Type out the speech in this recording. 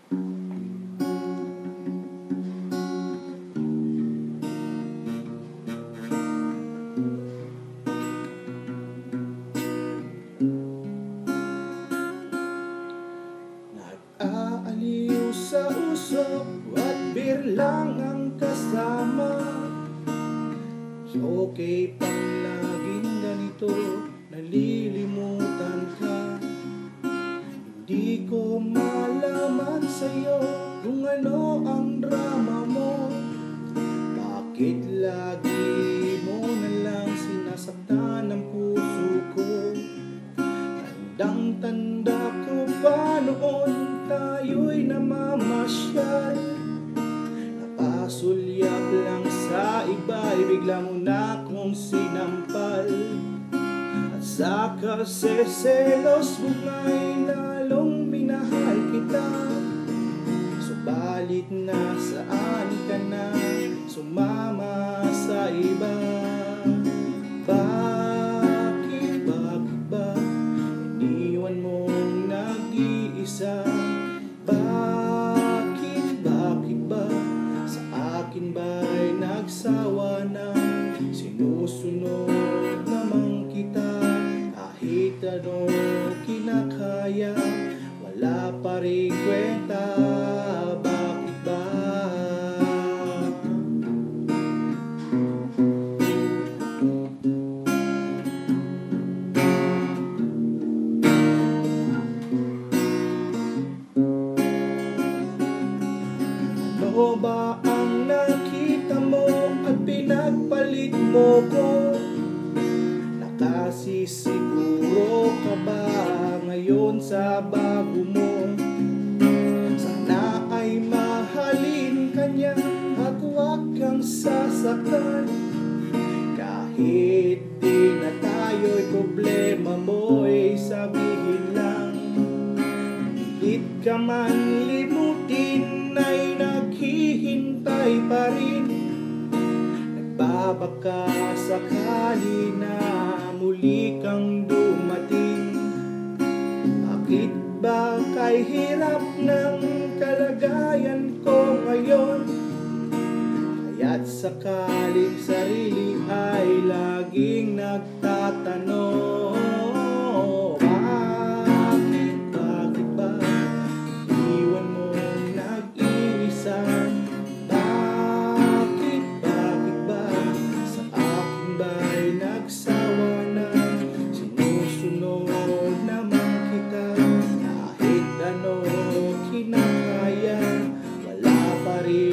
Nag-aaliw sa usok at beer lang ang kasama. Okay pang laging ganito, nalilimutan ka. Hindi ko malaman sa'yo kung ano ang drama mo. Bakit lagi mo na lang sinasaktan ang puso ko? Tandang-tanda ko pa noon tayo'y namamasyal. Napasulyap lang sa iba'y bigla mo na akong sinampal. At sa kaseselos mo nga'y lalong minahal kita. Subalit nasaan ka na, sumama sa iba? Bakit ba iniwan mong nag-iisa? Bakit ba sa akin ba'y nagsawa na? Sinusunod naman kita, kahit ano kinakaya, wala pa rin kwenta. Bakit ba? Ano ba ang nakita mo at pinagpalit mo ko? Nakasisiguro ka ba ngayon sa bago mo? Sana ay mahalin ka niya at huwag kang sasaktan. Kahit di na tayo'y problema mo, sabihin lang. Pilit ka man limutin ay naghihintay pa rin. Nagbabaka sakali na muli kang dumating. Bakit ba kay hirap ng kalagayan ko ngayon? Kaya't sakaling sarili ay laging nagtatanong. Bakit ba iwan mo nag-iisa? Bakit ba sa akin ba'y nagsawa na? Sinusunod naman kita, kahit ano kinakaya, wala pa rin